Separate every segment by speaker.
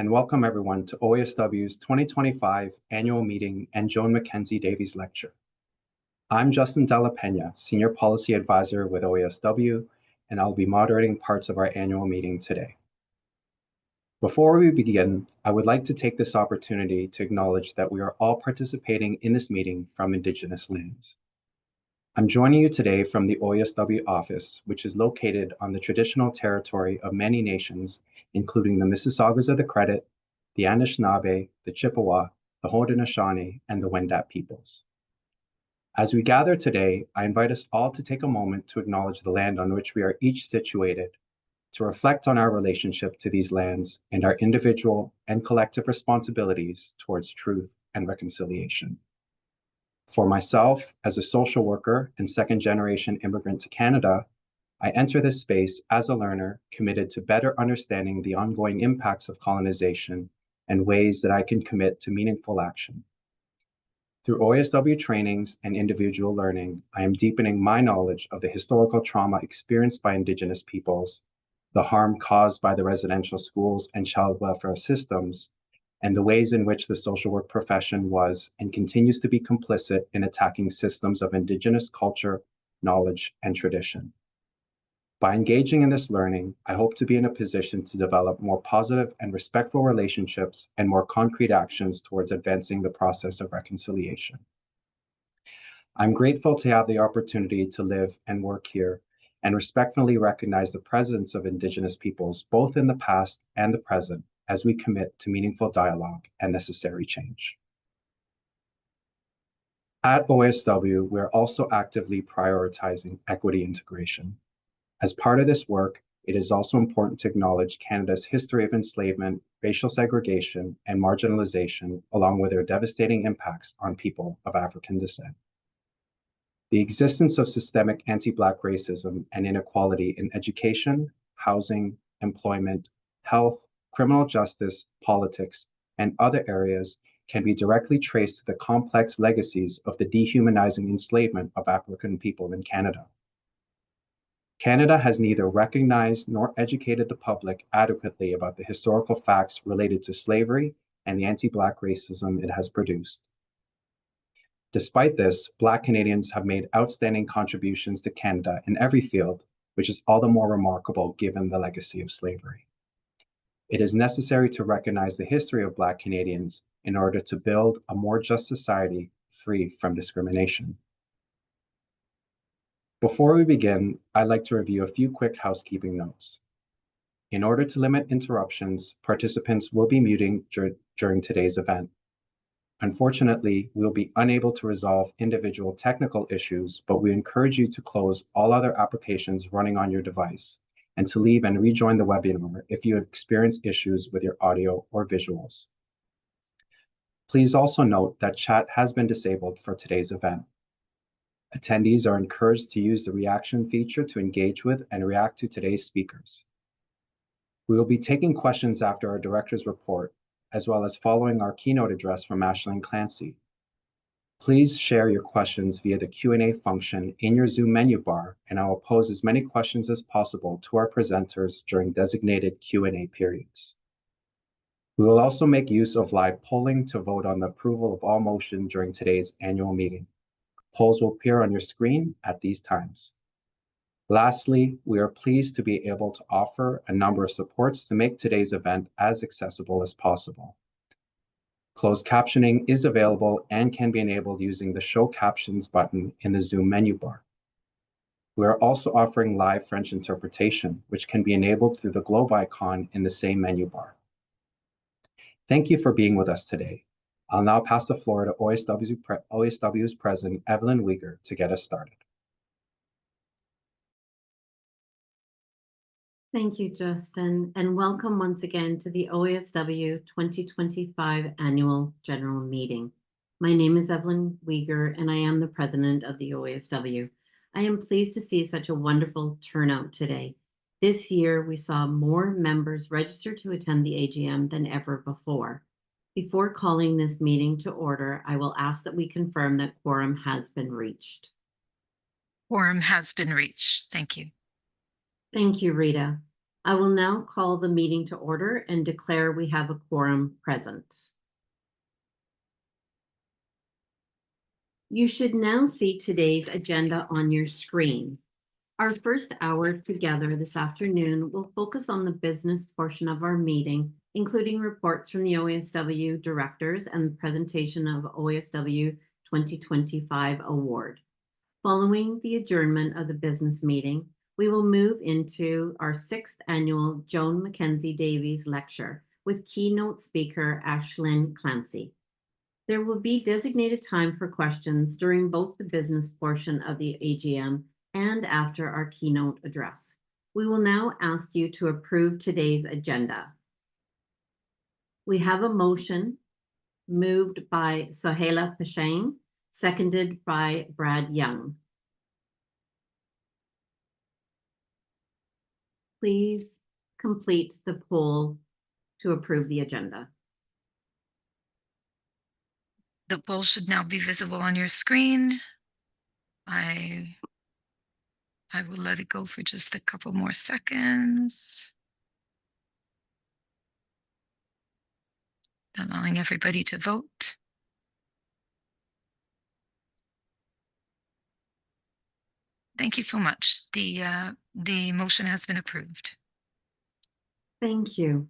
Speaker 1: and welcome everyone to OASW's 2025 annual meeting and Joan MacKenzie Davies Lecture. I'm Justin Della Pena, Senior Policy Advisor with OASW, and I'll be moderating parts of our annual meeting today. Before we begin, I would like to take this opportunity to acknowledge that we are all participating in this meeting from Indigenous lands. I'm joining you today from the OASW office, which is located on the traditional territory of many nations, including the Mississaugas of the Credit, the Anishinaabe, the Chippewa, the Haudenosaunee, and the Wendat peoples. As we gather today, I invite us all to take a moment to acknowledge the land on which we are each situated, to reflect on our relationship to these lands and our individual and collective responsibilities towards truth and reconciliation. For myself, as a social worker and second-generation immigrant to Canada, I enter this space as a learner committed to better understanding the ongoing impacts of colonization and ways that I can commit to meaningful action. Through OASW trainings and individual learning, I am deepening my knowledge of the historical trauma experienced by Indigenous peoples, the harm caused by the residential schools and child welfare systems, and the ways in which the social work profession was and continues to be complicit in attacking systems of Indigenous culture, knowledge, and tradition. By engaging in this learning, I hope to be in a position to develop more positive and respectful relationships and more concrete actions towards advancing the process of reconciliation. I'm grateful to have the opportunity to live and work here and respectfully recognize the presence of Indigenous peoples both in the past and the present as we commit to meaningful dialogue and necessary change. At OASW, we're also actively prioritizing equity integration. As part of this work, it is also important to acknowledge Canada's history of enslavement, racial segregation, and marginalization, along with their devastating impacts on people of African descent. The existence of systemic anti-Black racism and inequality in education, housing, employment, health, criminal justice, politics, and other areas can be directly traced to the complex legacies of the dehumanizing enslavement of African people in Canada. Canada has neither recognized nor educated the public adequately about the historical facts related to slavery and the anti-Black racism it has produced. Despite this, Black Canadians have made outstanding contributions to Canada in every field, which is all the more remarkable given the legacy of slavery. It is necessary to recognize the history of Black Canadians in order to build a more just society free from discrimination. Before we begin, I'd like to review a few quick housekeeping notes. In order to limit interruptions, participants will be muting during today's event. Unfortunately, we'll be unable to resolve individual technical issues, but we encourage you to close all other applications running on your device and to leave and rejoin the webinar if you experience issues with your audio or visuals. Please also note that chat has been disabled for today's event. Attendees are encouraged to use the reaction feature to engage with and react to today's speakers. We will be taking questions after our director's report, as well as following our keynote address from Ashlyn Clancy. Please share your questions via the Q&A function in your Zoom menu bar, and I will pose as many questions as possible to our presenters during designated Q&A periods. We will also make use of live polling to vote on the approval of all motion during today's annual meeting. Polls will appear on your screen at these times. Lastly, we are pleased to be able to offer a number of supports to make today's event as accessible as possible. Closed captioning is available and can be enabled using the Show Captions button in the Zoom menu bar. We are also offering live French interpretation, which can be enabled through the globe icon in the same menu bar. Thank you for being with us today. I'll now pass the floor to OASW's President, Evelyn Weger, to get us started.
Speaker 2: Thank you, Justin, and welcome once again to the OASW 2025 Annual General Meeting. My name is Evelyn Weger, and I am the President of the OASW. I am pleased to see such a wonderful turnout today. This year, we saw more members register to attend the AGM than ever before. Before calling this meeting to order, I will ask that we confirm that quorum has been reached.
Speaker 3: Quorum has been reached. Thank you.
Speaker 2: Thank you, Rita. I will now call the meeting to order and declare we have a quorum present. You should now see today's agenda on your screen. Our first hour together this afternoon will focus on the business portion of our meeting, including reports from the OASW directors and the presentation of OASW 2025 award. Following the adjournment of the business meeting, we will move into our 6th annual Joan MacKenzie Davies lecture with keynote speaker Ashlyn Clancy. There will be designated time for questions during both the business portion of the AGM and after our keynote address. We will now ask you to approve today's agenda. We have a motion moved by Sohaila Pashang, seconded by Brad Young. Please complete the poll to approve the agenda.
Speaker 3: The poll should now be visible on your screen. I will let it go for just a couple more seconds. Allowing everybody to vote. Thank you so much. The motion has been approved.
Speaker 2: Thank you.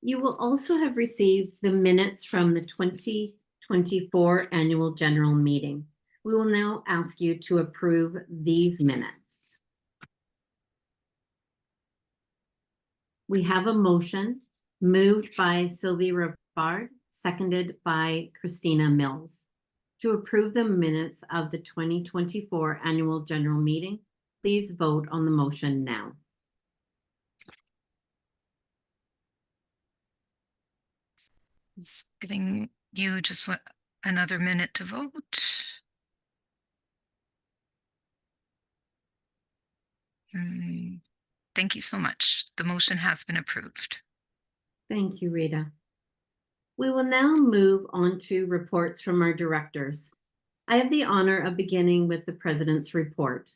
Speaker 2: You will also have received the minutes from the 2024 annual general meeting. We will now ask you to approve these minutes. We have a motion moved by Sylvie Rivard, seconded by Christina Mills, to approve the minutes of the 2024 annual general meeting. Please vote on the motion now.
Speaker 3: Just giving you just another minute to vote. Thank you so much. The motion has been approved.
Speaker 2: Thank you, Rita. We will now move on to reports from our directors. I have the honor of beginning with the President's report.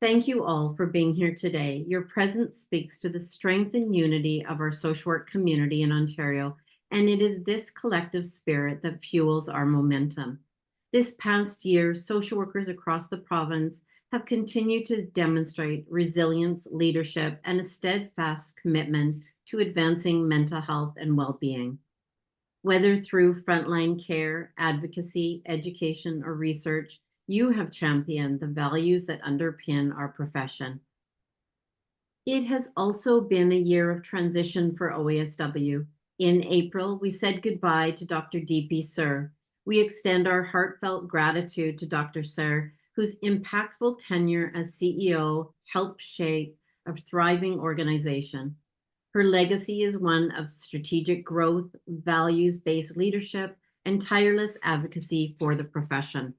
Speaker 2: Thank you all for being here today. Your presence speaks to the strength and unity of our social work community in Ontario, and it is this collective spirit that fuels our momentum. This past year, social workers across the province have continued to demonstrate resilience, leadership, and a steadfast commitment to advancing mental health and well-being. Whether through frontline care, advocacy, education, or research, you have championed the values that underpin our profession. It has also been a year of transition for OASW. In April, we said goodbye to Dr. D.P. Sir. We extend our heartfelt gratitude to Dr. Sir, whose impactful tenure as CEO helped shape a thriving organization. Her legacy is one of strategic growth, values-based leadership, and tireless advocacy for the profession.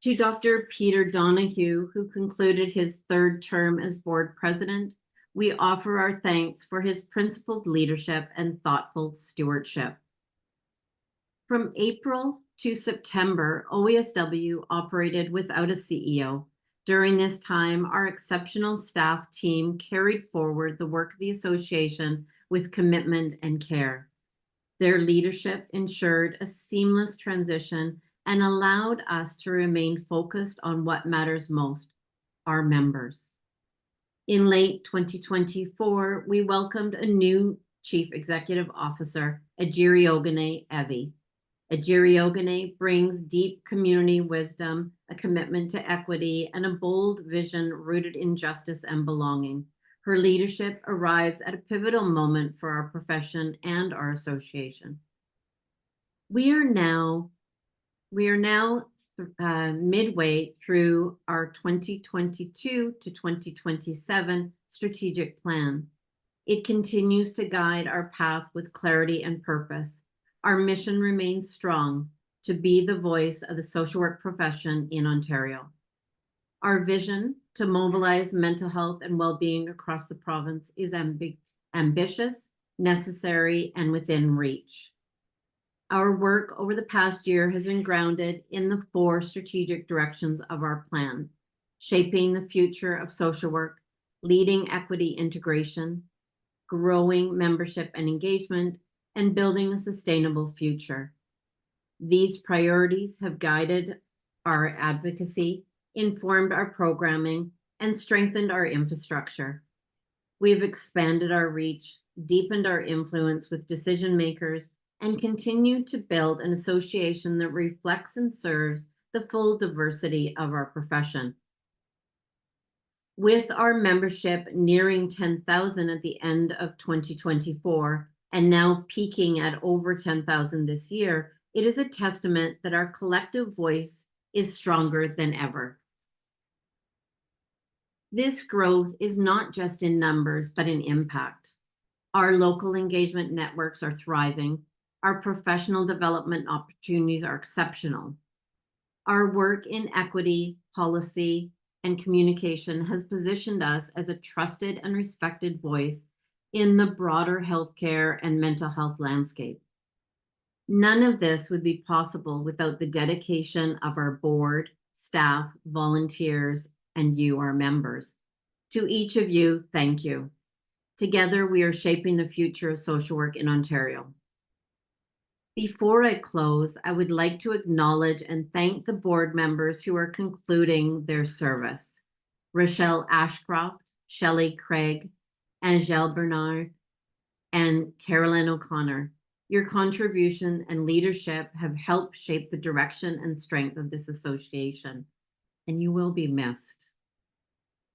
Speaker 2: To Dr. Peter Donahue, who concluded his 3rd term as board president, we offer our thanks for his principled leadership and thoughtful stewardship. From April to September, OASW operated without a CEO. During this time, our exceptional staff team carried forward the work of the association with commitment and care. Their leadership ensured a seamless transition and allowed us to remain focused on what matters most, our members. In late 2024, we welcomed a new Chief Executive Officer, Ajiri Evi. Ajiri brings deep community wisdom, a commitment to equity, and a bold vision rooted in justice and belonging. Her leadership arrives at a pivotal moment for our profession and our association. We are now midway through our 2022 to 2027 strategic plan. It continues to guide our path with clarity and purpose. Our mission remains strong: to be the voice of the social work profession in Ontario. Our vision to mobilize mental health and well-being across the province is ambitious, necessary, and within reach. Our work over the past year has been grounded in the 4 strategic directions of our plan: shaping the future of social work, leading equity integration, growing membership and engagement, and building a sustainable future. These priorities have guided our advocacy, informed our programming, and strengthened our infrastructure. We have expanded our reach, deepened our influence with decision makers, and continue to build an association that reflects and serves the full diversity of our profession. With our membership nearing 10,000 at the end of 2024, and now peaking at over 10,000 this year, it is a testament that our collective voice is stronger than ever. This growth is not just in numbers, but in impact. Our local engagement networks are thriving. Our professional development opportunities are exceptional. Our work in equity, policy, and communication has positioned us as a trusted and respected voice in the broader healthcare and mental health landscape. None of this would be possible without the dedication of our board, staff, volunteers, and you, our members. To each of you, thank you. Together, we are shaping the future of social work in Ontario. Before I close, I would like to acknowledge and thank the board members who are concluding their service. Rochelle Ashcroft, Shelley Craig, Angèle Bernard, and Carolyn O'Connor. Your contribution and leadership have helped shape the direction and strength of this association, and you will be missed.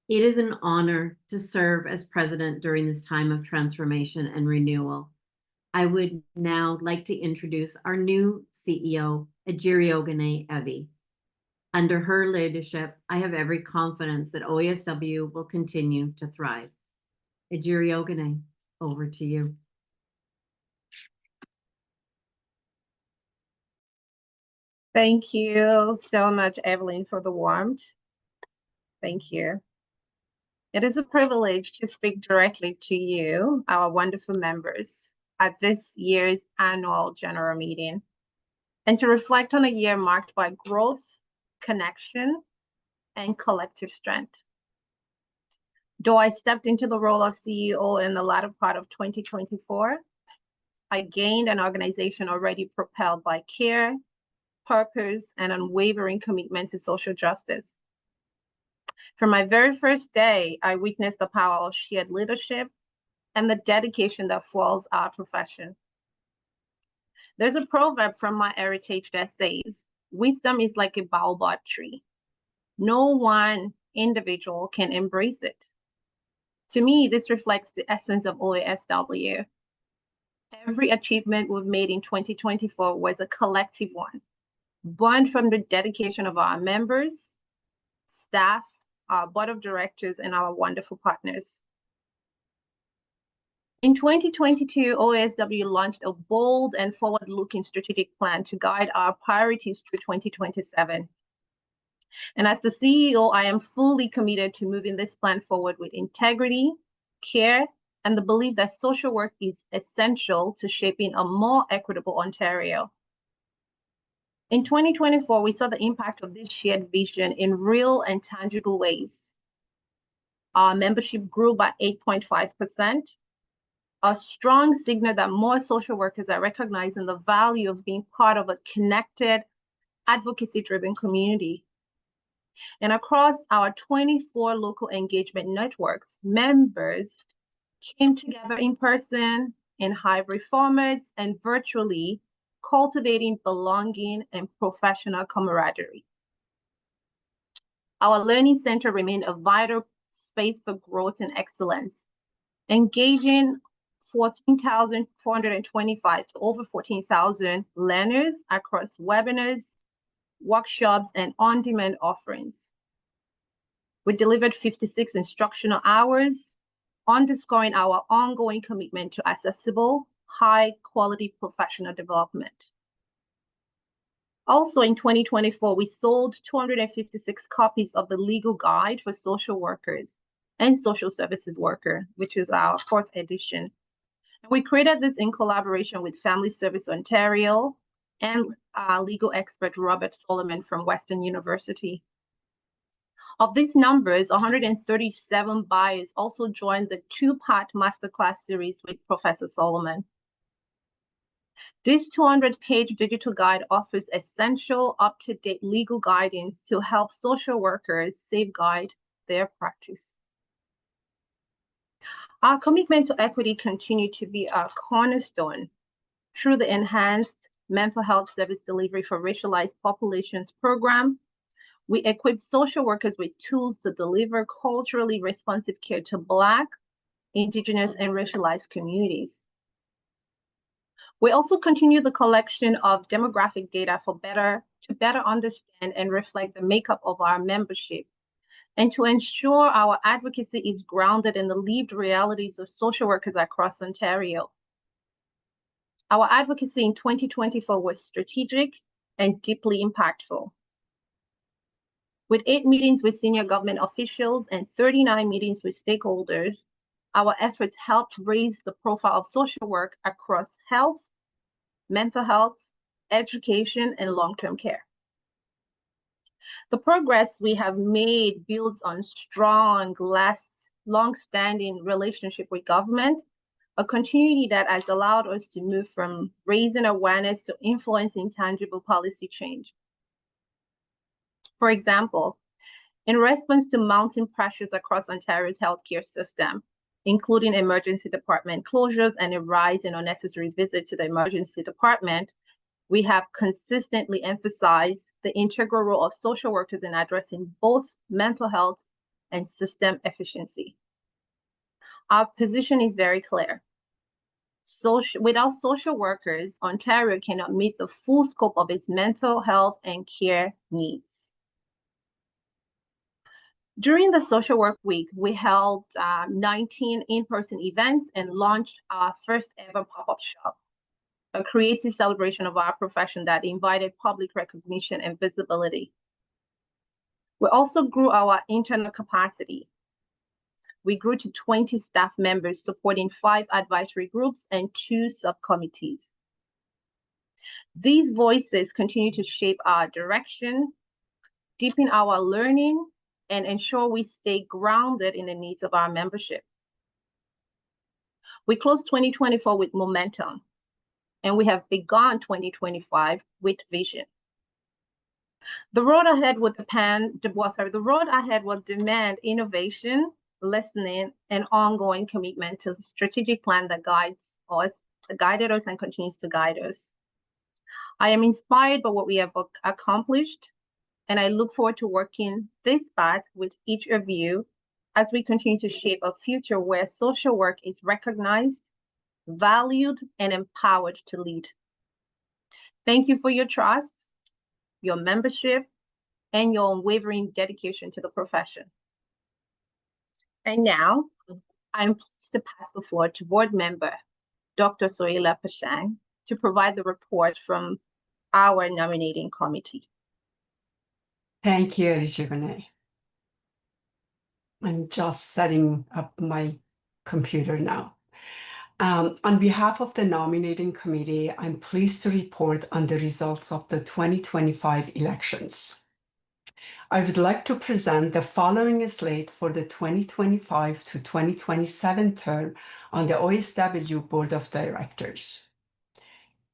Speaker 2: It is an honor to serve as president during this time of transformation and renewal. I would now like to introduce our new CEO, Ejiri Evi. Under her leadership, I have every confidence that OASW will continue to thrive. Ejiri, over to you.
Speaker 4: Thank you so much, Evelyn, for the warmth. Thank you. It is a privilege to speak directly to you, our wonderful members, at this year's annual general meeting, and to reflect on a year marked by growth, connection, and collective strength. Though I stepped into the role of CEO in the latter part of 2024, I gained an organization already propelled by care, purpose, and unwavering commitment to social justice. From my very first day, I witnessed the power of shared leadership and the dedication that fuels our profession. There's a proverb from my heritage that says, wisdom is like a baobab tree. No one individual can embrace it. To me, this reflects the essence of OASW. Every achievement we've made in 2024 was a collective one, born from the dedication of our members, staff, our board of directors, and our wonderful partners. In 2022, OASW launched a bold and forward-looking strategic plan to guide our priorities through 2027. And as the CEO, I am fully committed to moving this plan forward with integrity, care, and the belief that social work is essential to shaping a more equitable Ontario. In 2024, we saw the impact of this shared vision in real and tangible ways. Our membership grew by 8.5%, a strong signal that more social workers are recognizing the value of being part of a connected, advocacy-driven community. And across our 24 local engagement networks, members came together in person, in hybrid formats, and virtually, cultivating belonging and professional camaraderie. Our learning center remained a vital space for growth and excellence, engaging 14,425 to over 14,000 learners across webinars, workshops, and on-demand offerings. We delivered 56 instructional hours, underscoring our ongoing commitment to accessible, high-quality professional development. Also in 2024, we sold 256 copies of the Legal Guide for Social Workers and Social Services Worker, which is our 4th edition. We created this in collaboration with Family Service Ontario and our legal expert, Robert Solomon from Western University. Of these numbers, 137 buyers also joined the two-part masterclass series with Professor Solomon. This 200-page digital guide offers essential, up-to-date legal guidance to help social workers safeguard their practice. Our commitment to equity continues to be our cornerstone through the enhanced mental health service delivery for racialized populations program. We equip social workers with tools to deliver culturally responsive care to Black, Indigenous, and racialized communities. We also continue the collection of demographic data to better understand and reflect the makeup of our membership, and to ensure our advocacy is grounded in the lived realities of social workers across Ontario. Our advocacy in 2024 was strategic and deeply impactful. With 8 meetings with senior government officials and 39 meetings with stakeholders, our efforts helped raise the profile of social work across health, mental health, education, and long-term care. The progress we have made builds on strong, long-standing relationship with government, a continuity that has allowed us to move from raising awareness to influencing tangible policy change. For example, in response to mounting pressures across Ontario's healthcare system, including emergency department closures and a rise in unnecessary visits to the emergency department, we have consistently emphasized the integral role of social workers in addressing both mental health and system efficiency. Our position is very clear. Without social workers, Ontario cannot meet the full scope of its mental health and care needs. During the Social Work Week, we held 19 in-person events and launched our first ever pop-up shop, a creative celebration of our profession that invited public recognition and visibility. We also grew our internal capacity. We grew to 20 staff members supporting 5 advisory groups and 2 subcommittees. These voices continue to shape our direction, deepen our learning, and ensure we stay grounded in the needs of our membership. We closed 2024 with momentum, and we have begun 2025 with vision. The road ahead will demand innovation, listening, and ongoing commitment to the strategic plan that guided us and continues to guide us. I am inspired by what we have accomplished, and I look forward to working this path with each of you as we continue to shape a future where social work is recognized, valued, and empowered to lead. Thank you for your trust, your membership, and your unwavering dedication to the profession. And now, I'm pleased to pass the floor to board member, Dr. Sohila Pashang, to provide the report from our nominating committee.
Speaker 5: Thank you, Rejuvenate. I'm just setting up my computer now. On behalf of the nominating committee, I'm pleased to report on the results of the 2025 elections. I would like to present the following slate for the 2025 to 2027 term on the OASW Board of Directors.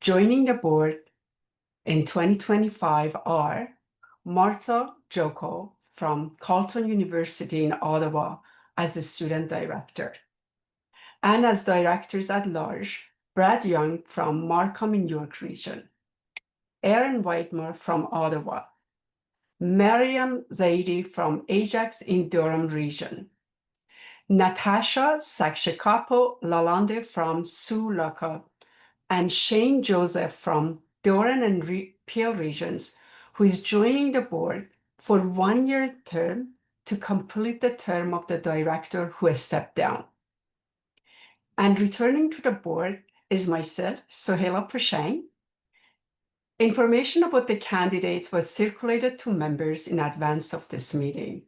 Speaker 5: Joining the board in 2025 are Martha Joko from Carleton University in Ottawa as a student director, and as directors at large, Brad Young from Markham in York Region, Aaron Whitemore from Ottawa, Mariam Zaidi from Ajax in Durham Region, Natasha Sakshikapo Lalande from Sioux Lookout, and Shane Joseph from Doran and Peel Regions, who is joining the board for 1-year term to complete the term of the director who has stepped down. And returning to the board is myself, Sohila Pashang. Information about the candidates was circulated to members in advance of this meeting.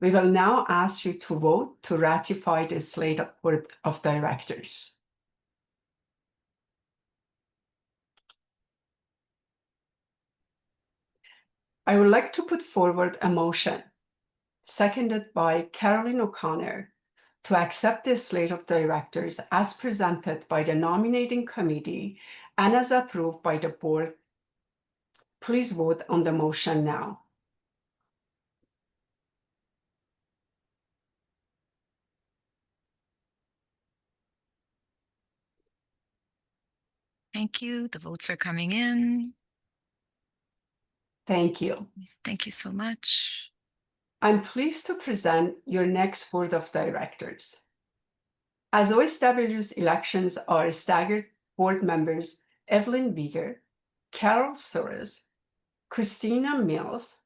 Speaker 5: We will now ask you to vote to ratify the slate of board of directors. I would like to put forward a motion seconded by Caroline O'Connor, to accept the slate of directors as presented by the nominating committee and as approved by the board. Please vote on the motion now.
Speaker 3: Thank you. The votes are coming in.
Speaker 5: Thank you.
Speaker 3: Thank you so much.
Speaker 5: I'm pleased to present your next board of directors. As OASW's elections are staggered, board members Evelyn Beeger, Carol Soares, Christina Mills,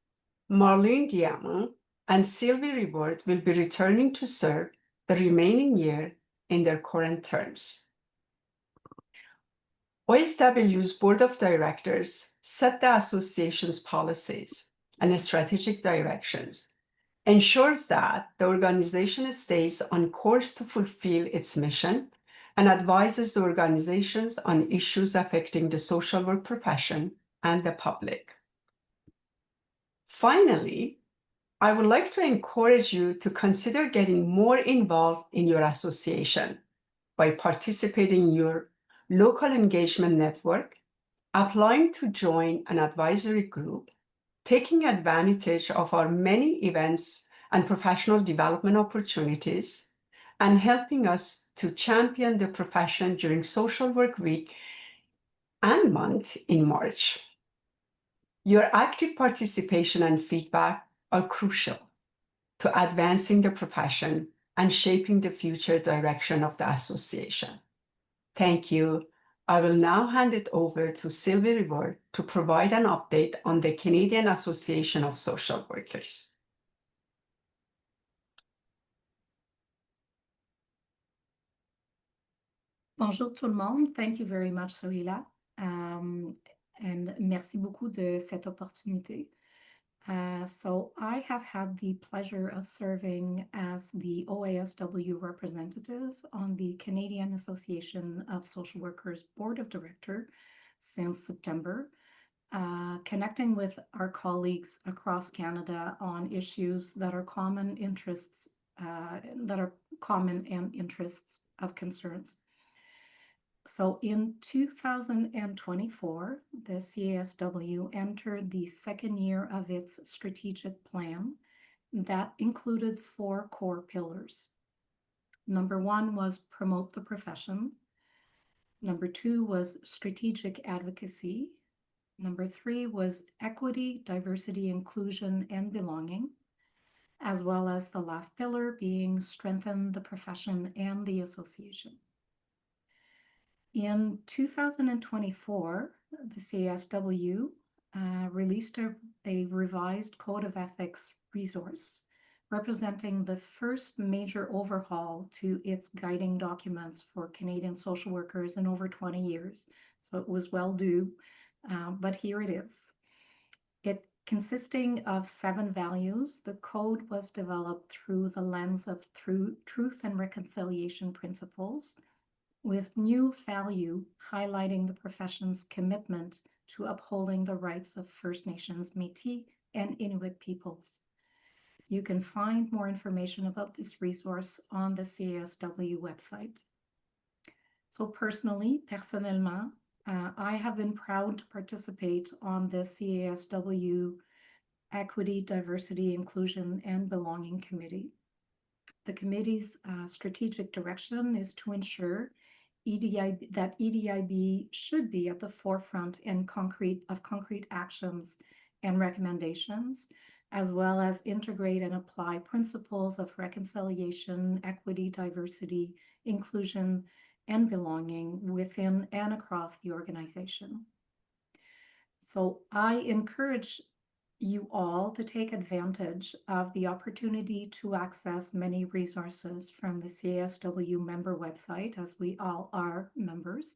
Speaker 5: Marlene Diamond, and Sylvie Reward will be returning to serve the remaining year in their current terms. OASW's Board of Directors set the association's policies and strategic directions, ensures that the organization stays on course to fulfill its mission, and advises the organizations on issues affecting the social work profession and the public. Finally, I would like to encourage you to consider getting more involved in your association by participating in your local engagement network, applying to join an advisory group, taking advantage of our many events and professional development opportunities, and helping us to champion the profession during Social Work Week and month in March. Your active participation and feedback are crucial to advancing the profession and shaping the future direction of the association. Thank you. I will now hand it over to Sylvie Reward to provide an update on the Canadian Association of Social Workers.
Speaker 6: Bonjour tout le monde. Thank you very much, Sohila. And merci beaucoup de cette opportunité. So I have had the pleasure of serving as the OASW representative on the Canadian Association of Social Workers Board of Directors since September, connecting with our colleagues across Canada on issues that are common interests, and interests of concerns. So in 2024, the CASW entered the second year of its strategic plan that included 4 core pillars. Number 1 was promote the profession. Number 2 was strategic advocacy. Number 3 was equity, diversity, inclusion, and belonging, as well as the last pillar being strengthen the profession and the association. In 2024, the CASW released a revised Code of Ethics resource representing the first major overhaul to its guiding documents for Canadian social workers in over 20 years. So it was well due, but here it is. It consisting of 7 values, the code was developed through the lens of truth and reconciliation principles, with new value highlighting the profession's commitment to upholding the rights of First Nations, Métis, and Inuit peoples. You can find more information about this resource on the CASW website. So personnellement, I have been proud to participate on the CASW Equity, Diversity, Inclusion, and Belonging Committee. The committee's strategic direction is to ensure that EDIB should be at the forefront of concrete actions and recommendations, as well as integrate and apply principles of reconciliation, equity, diversity, inclusion, and belonging within and across the organization. So I encourage you all to take advantage of the opportunity to access many resources from the CASW member website, as we all are members,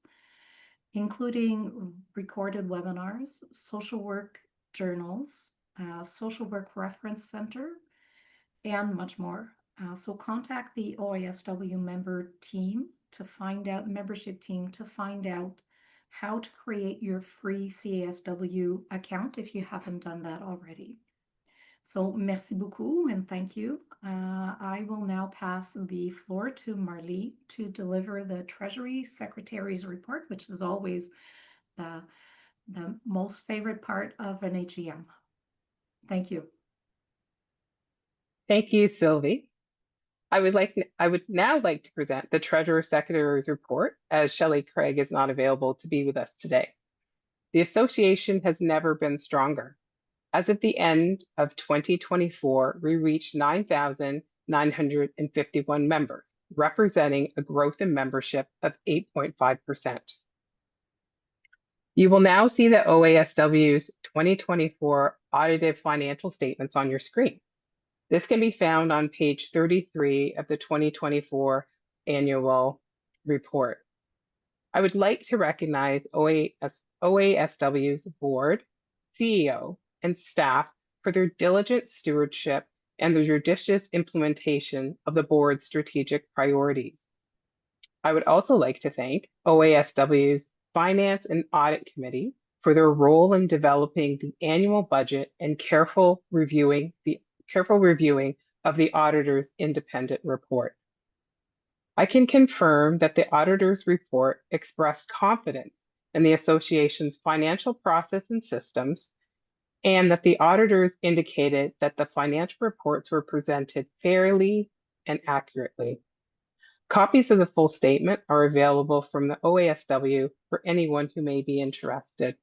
Speaker 6: including recorded webinars, social work journals, social work reference center, and much more. So contact the OASW membership team to find out how to create your free CASW account if you haven't done that already. So merci beaucoup and thank you. I will now pass the floor to Marlene to deliver the Treasury Secretary's report, which is always the most favorite part of an AGM. Thank you.
Speaker 7: Thank you, Sylvie. I would now like to present the Treasurer Secretary's report, as Shelley Craig is not available to be with us today. The association has never been stronger. As of the end of 2024, we reached 9,951 members, representing a growth in membership of 8.5%. You will now see the OASW's 2024 audited financial statements on your screen. This can be found on page 33 of the 2024 annual report. I would like to recognize OASW's board, CEO, and staff for their diligent stewardship and the judicious implementation of the board's strategic priorities. I would also like to thank OASW's Finance and Audit Committee for their role in developing the annual budget and careful reviewing of the auditor's independent report. I can confirm that the auditor's report expressed confidence in the association's financial process and systems, and that the auditors indicated that the financial reports were presented fairly and accurately. Copies of the full statement are available from the OASW for anyone who may be interested.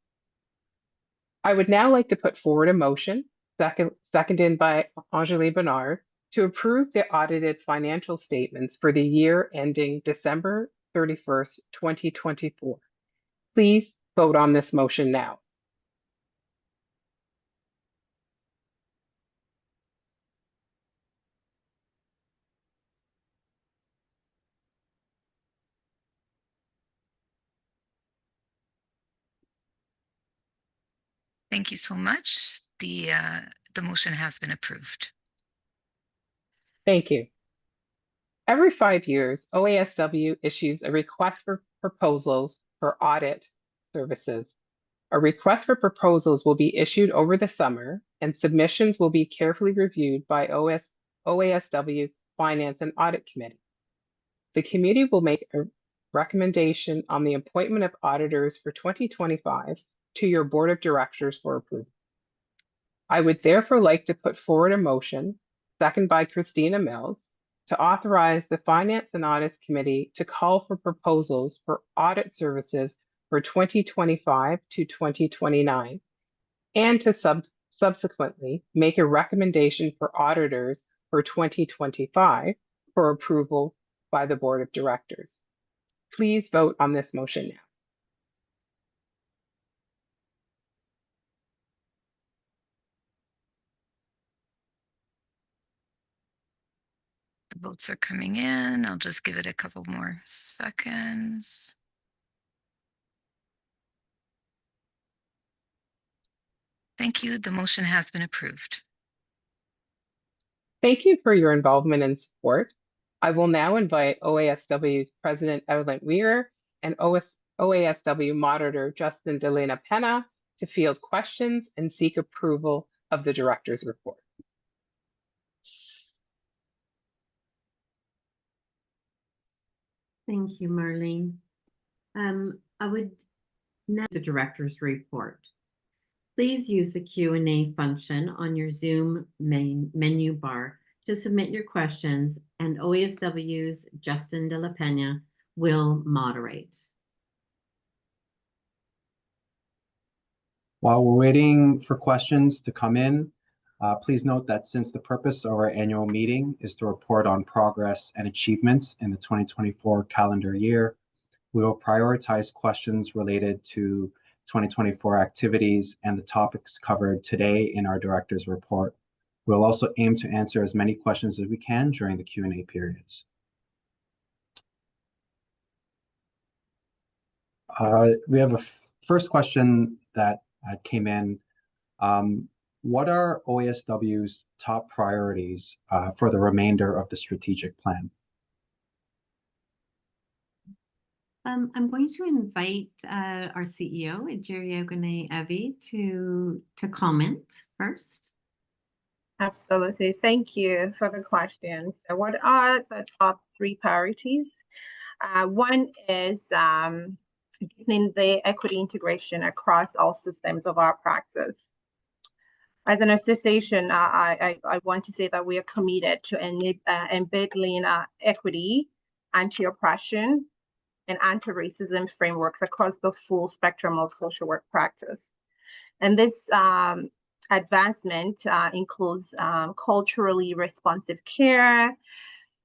Speaker 7: I would now like to put forward a motion, seconded by Angélie Bernard, to approve the audited financial statements for the year ending December 31st, 2024. Please vote on this motion now.
Speaker 3: Thank you so much. The motion has been approved.
Speaker 7: Thank you. Every 5 years, OASW issues a request for proposals for audit services. A request for proposals will be issued over the summer, and submissions will be carefully reviewed by OASW's Finance and Audit Committee. The committee will make a recommendation on the appointment of auditors for 2025 to your board of directors for approval. I would therefore like to put forward a motion, seconded by Christina Mills, to authorize the Finance and Audit Committee to call for proposals for audit services for 2025 to 2029, and to subsequently make a recommendation for auditors for 2025 for approval by the board of directors. Please vote on this motion now.
Speaker 3: The votes are coming in. I'll just give it a couple more seconds. Thank you. The motion has been approved.
Speaker 7: Thank you for your involvement and support. I will now invite OASW's President Evelyn Weir and OASW Monitor Justin de la Pena to field questions and seek approval of the director's report.
Speaker 2: Thank you, Marlene. I would now the director's report. Please use the Q&A function on your Zoom main menu bar to submit your questions, and OASW's Justin de la Pena will moderate.
Speaker 1: While we're waiting for questions to come in, please note that since the purpose of our annual meeting is to report on progress and achievements in the 2024 calendar year, we will prioritize questions related to 2024 activities and the topics covered today in our director's report. We'll also aim to answer as many questions as we can during the Q&A periods. We have a first question that came in. What are OASW's top priorities for the remainder of the strategic plan?
Speaker 2: I'm going to invite our CEO, Jerry Evi, to comment first.
Speaker 4: Absolutely. Thank you for the question. So what are the top 3 priorities? One is deepening the equity integration across all systems of our practice. As an association, I want to say that we are committed to embedding equity, anti-oppression, and anti-racism frameworks across the full spectrum of social work practice. And this advancement includes culturally responsive care,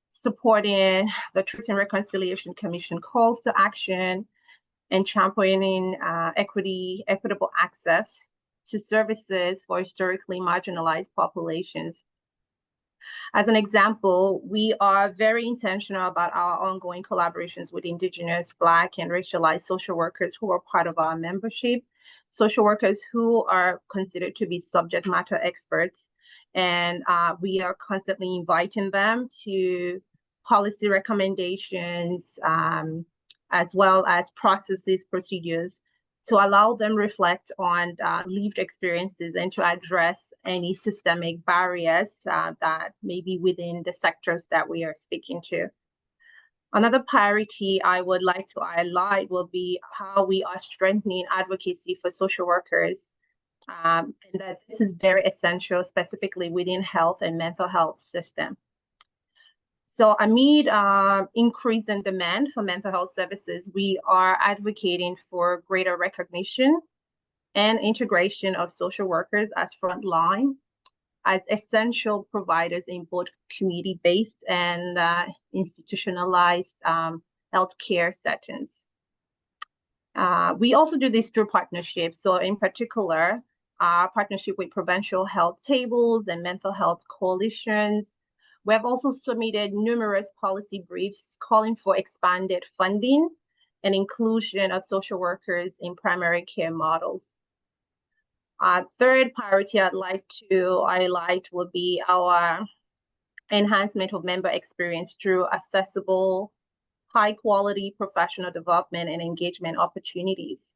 Speaker 4: supporting the Truth and Reconciliation Commission calls to action, and championing equitable access to services for historically marginalized populations. As an example, we are very intentional about our ongoing collaborations with Indigenous, Black, and racialized social workers who are part of our membership, social workers who are considered to be subject matter experts. And we are constantly inviting them to policy recommendations, as well as processes, procedures, to allow them reflect on lived experiences and to address any systemic barriers that may be within the sectors that we are speaking to. Another priority I would like to highlight will be how we are strengthening advocacy for social workers, and that this is very essential, specifically within health and mental health system. So amid increase in demand for mental health services, we are advocating for greater recognition and integration of social workers as frontline, as essential providers in both community-based and institutionalized healthcare settings. We also do this through partnerships. So in particular, our partnership with provincial health tables and mental health coalitions. We have also submitted numerous policy briefs calling for expanded funding and inclusion of social workers in primary care models. Third priority I'd like to highlight would be our enhancement of member experience through accessible, high-quality professional development and engagement opportunities.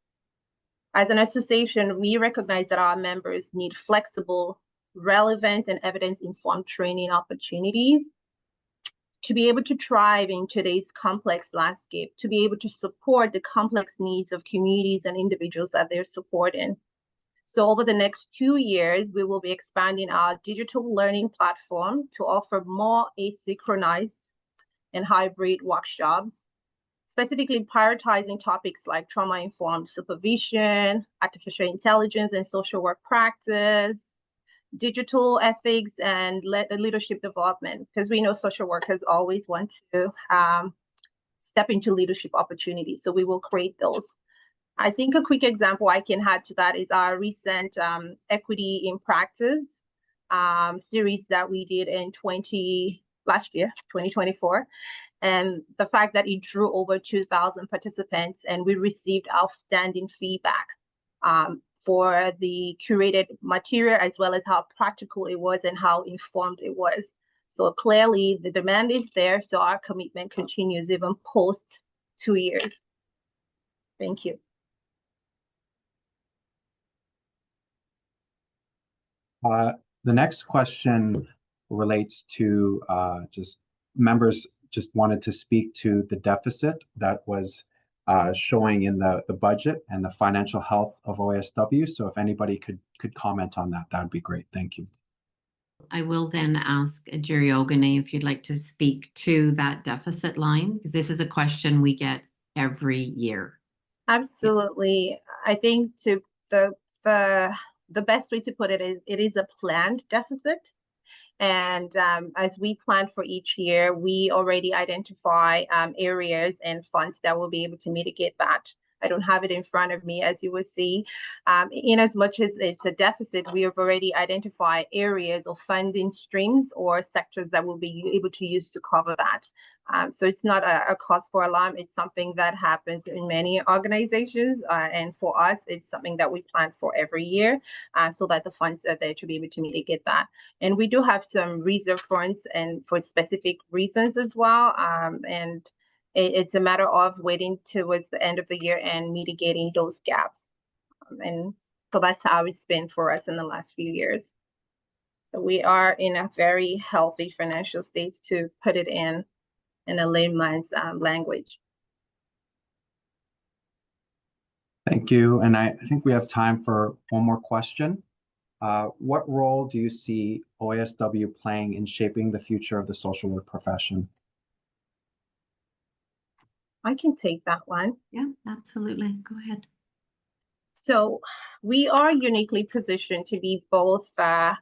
Speaker 4: As an association, we recognize that our members need flexible, relevant, and evidence-informed training opportunities to be able to thrive in today's complex landscape, to be able to support the complex needs of communities and individuals that they're supporting. So over the next 2 years, we will be expanding our digital learning platform to offer more asynchronized and hybrid workshops, specifically prioritizing topics like trauma-informed supervision, artificial intelligence and social work practice, digital ethics, and leadership development, because we know social workers always want to step into leadership opportunities. So we will create those. I think a quick example I can add to that is our recent Equity in Practice series that we did in last year, 2024. And the fact that it drew over 2,000 participants, and we received outstanding feedback for the curated material, as well as how practical it was and how informed it was. So clearly the demand is there, so our commitment continues even post 2 years. Thank you.
Speaker 1: The next question relates to just members just wanted to speak to the deficit that was showing in the budget and the financial health of OASW. So if anybody could comment on that, that would be great. Thank you.
Speaker 2: I will then ask Jerry Ogane if you'd like to speak to that deficit line, because this is a question we get every year.
Speaker 4: Absolutely. I think the best way to put it is it is a planned deficit. And as we plan for each year, we already identify areas and funds that will be able to mitigate that. I don't have it in front of me, as you will see. In as much as it's a deficit, we have already identified areas or funding streams or sectors that will be able to use to cover that. So it's not a cause for alarm. It's something that happens in many organizations. And for us, it's something that we plan for every year so that the funds are there to be able to mitigate that. And we do have some reserve funds and for specific reasons as well. And it's a matter of waiting towards the end of the year and mitigating those gaps. And so that's how it's been for us in the last few years. So we are in a very healthy financial state, to put it in a layman's language.
Speaker 1: Thank you. And I think we have time for one more question. What role do you see OASW playing in shaping the future of the social work profession?
Speaker 4: I can take that one.
Speaker 2: Yeah, absolutely. Go ahead.
Speaker 4: So we are uniquely positioned to be both a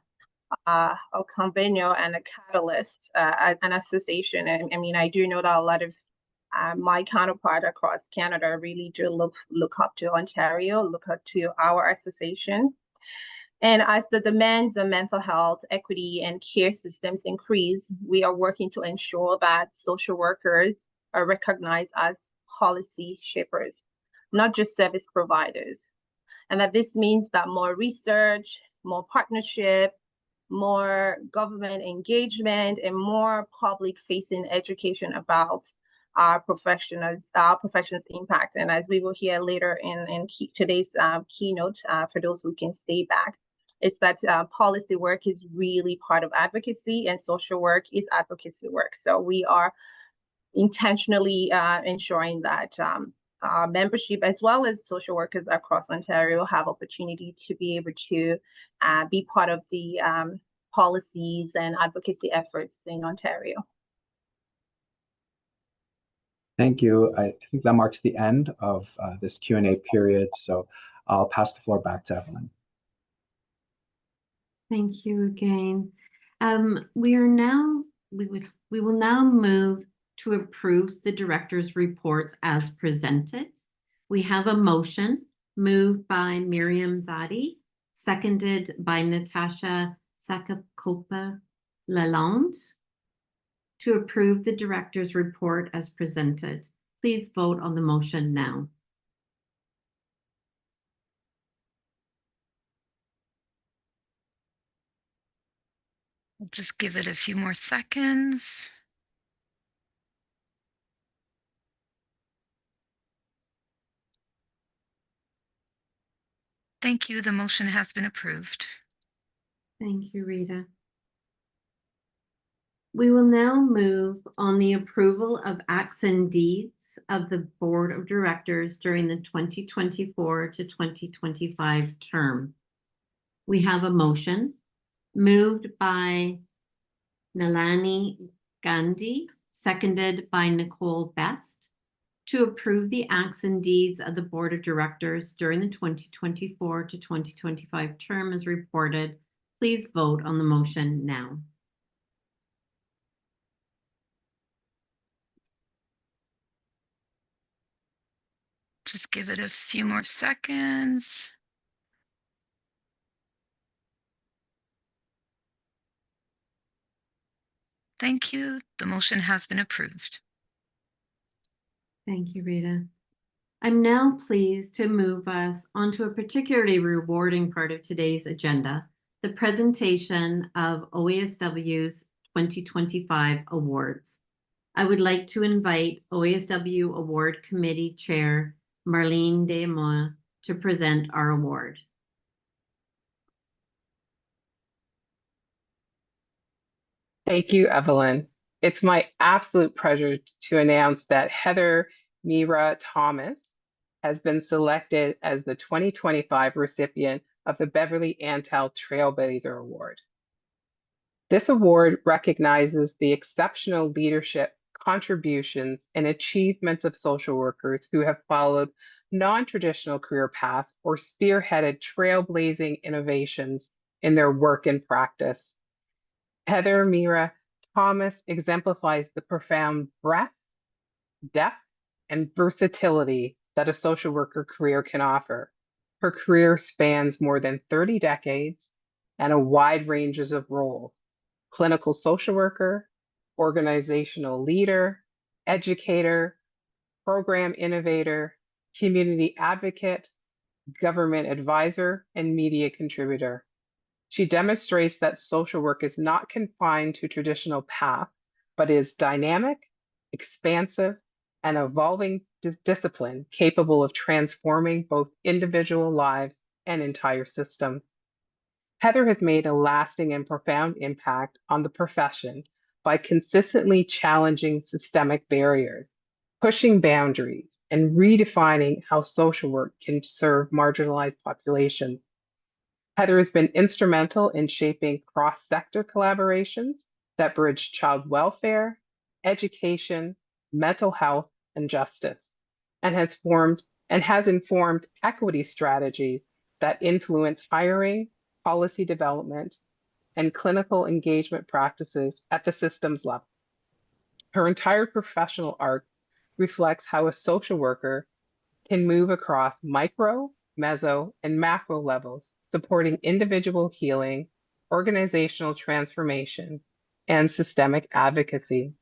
Speaker 4: convener and a catalyst, an association. And I mean, I do know that a lot of my counterpart across Canada really do look up to Ontario, look up to our association. And as the demands of mental health, equity, and care systems increase, we are working to ensure that social workers are recognized as policy shapers, not just service providers. And that this means that more research, more partnership, more government engagement, and more public-facing education about our profession's impact. And as we will hear later in today's keynote, for those who can stay back, it's that policy work is really part of advocacy, and social work is advocacy work. So we are intentionally ensuring that our membership, as well as social workers across Ontario, have opportunity to be able to be part of the policies and advocacy efforts in Ontario.
Speaker 1: Thank you. I think that marks the end of this Q&A period. So I'll pass the floor back to Evelyn.
Speaker 2: Thank you again. We will now move to approve the director's reports as presented. We have a motion moved by Miriam Zadi, seconded by Natasha Sakakopa Lalonde, to approve the director's report as presented. Please vote on the motion now.
Speaker 3: We'll just give it a few more seconds. Thank you. The motion has been approved.
Speaker 2: Thank you, Rita. We will now move on the approval of acts and deeds of the Board of Directors during the 2024 to 2025 term. We have a motion moved by Nalani Gandhi, seconded by Nicole Best, to approve the acts and deeds of the Board of Directors during the 2024 to 2025 term as reported. Please vote on the motion now.
Speaker 3: Just give it a few more seconds. Thank you. The motion has been approved.
Speaker 2: Thank you, Rita. I'm now pleased to move us onto a particularly rewarding part of today's agenda, the presentation of OASW's 2025 awards. I would like to invite OASW Award Committee Chair Marlene Desmoulins to present our award.
Speaker 7: Thank you, Evelyn. It's my absolute pleasure to announce that Heather Mira Thomas has been selected as the 2025 recipient of the Beverly Antel Trailblazer Award. This award recognizes the exceptional leadership, contributions, and achievements of social workers who have followed non-traditional career paths or spearheaded trailblazing innovations in their work and practice. Heather Mira Thomas exemplifies the profound breadth, depth, and versatility that a social worker career can offer. Her career spans more than 30 decades and a wide range of roles: clinical social worker, organizational leader, educator, program innovator, community advocate, government advisor, and media contributor. She demonstrates that social work is not confined to traditional path, but is dynamic, expansive, and evolving discipline capable of transforming both individual lives and entire systems. Heather has made a lasting and profound impact on the profession by consistently challenging systemic barriers, pushing boundaries, and redefining how social work can serve marginalized populations. Heather has been instrumental in shaping cross-sector collaborations that bridge child welfare, education, mental health, and justice, and has informed equity strategies that influence hiring, policy development, and clinical engagement practices at the systems level. Her entire professional arc reflects how a social worker can move across micro, meso, and macro levels, supporting individual healing, organizational transformation, and systemic advocacy.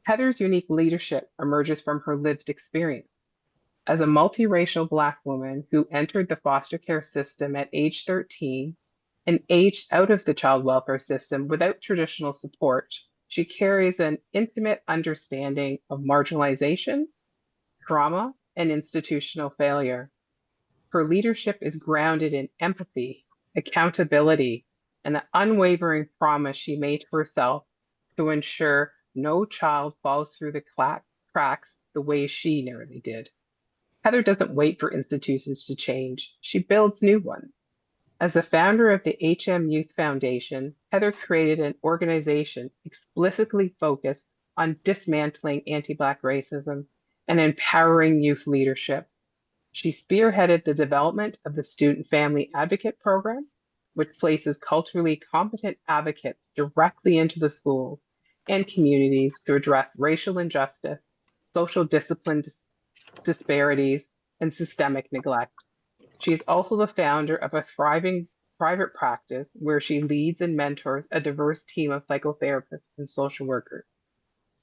Speaker 7: Heather's unique leadership emerges from her lived experience. As a multiracial Black woman who entered the foster care system at age 13 and aged out of the child welfare system without traditional support, she carries an intimate understanding of marginalization, trauma, and institutional failure. Her leadership is grounded in empathy, accountability, and the unwavering promise she made to herself to ensure no child falls through the cracks the way she nearly did. Heather doesn't wait for institutions to change, she builds new ones. As the founder of the HM Youth Foundation, Heather created an organization explicitly focused on dismantling anti-Black racism and empowering youth leadership. She spearheaded the development of the Student Family Advocate Program, which places culturally competent advocates directly into the schools and communities to address racial injustice, social discipline disparities, and systemic neglect. She is also the founder of a thriving private practice where she leads and mentors a diverse team of psychotherapists and social workers.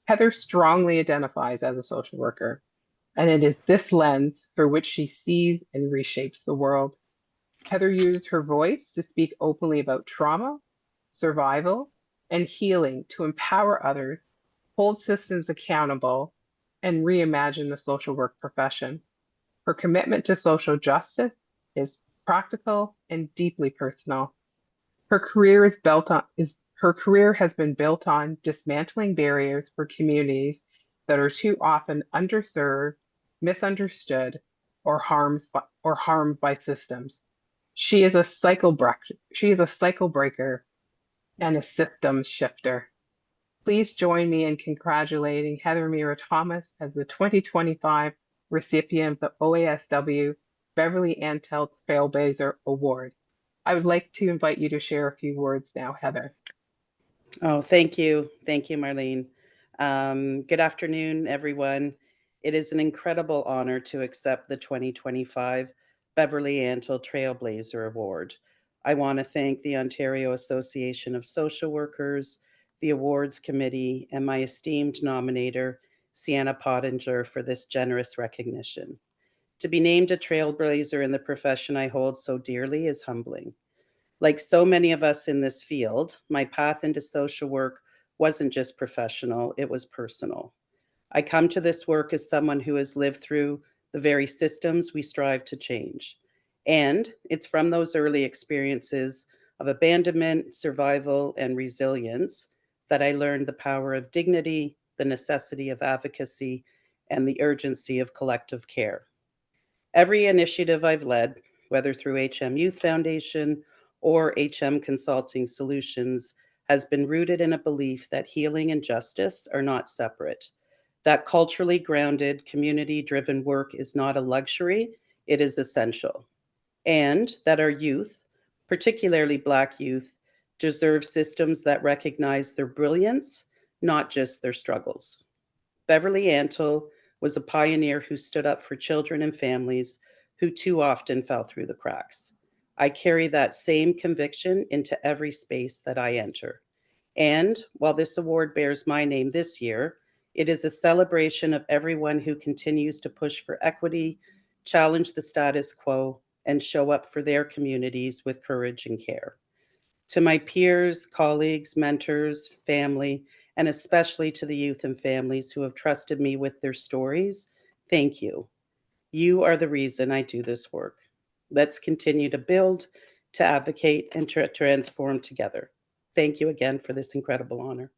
Speaker 7: Heather strongly identifies as a social worker, and it is this lens through which she sees and reshapes the world. Heather used her voice to speak openly about trauma, survival, and healing to empower others, hold systems accountable, and reimagine the social work profession. Her commitment to social justice is practical and deeply personal. Her career has been built on dismantling barriers for communities that are too often underserved, misunderstood, or harmed by systems. She is a cycle breaker and a systems shifter. Please join me in congratulating Heather Mira Thomas as the 2025 recipient of the OASW Beverly Antel Trailblazer Award. I would like to invite you to share a few words now, Heather.
Speaker 8: Oh, thank you. Thank you, Marlene. Good afternoon, everyone. It is an incredible honor to accept the 2025 Beverly Antel Trailblazer Award. I want to thank the Ontario Association of Social Workers, the awards committee, and my esteemed nominator, Sienna Pottinger, for this generous recognition. To be named a trailblazer in the profession I hold so dearly is humbling. Like so many of us in this field, my path into social work wasn't just professional, it was personal. I come to this work as someone who has lived through the very systems we strive to change. And it's from those early experiences of abandonment, survival, and resilience that I learned the power of dignity, the necessity of advocacy, and the urgency of collective care. Every initiative I've led, whether through HM Youth Foundation or HM Consulting Solutions, has been rooted in a belief that healing and justice are not separate, that culturally grounded, community-driven work is not a luxury, it is essential, and that our youth, particularly Black youth, deserve systems that recognize their brilliance, not just their struggles. Beverly Antel was a pioneer who stood up for children and families who too often fell through the cracks. I carry that same conviction into every space that I enter. And while this award bears my name this year, it is a celebration of everyone who continues to push for equity, challenge the status quo, and show up for their communities with courage and care. To my peers, colleagues, mentors, family, and especially to the youth and families who have trusted me with their stories, thank you. You are the reason I do this work. Let's continue to build, to advocate and to transform together. Thank you again for this incredible honor.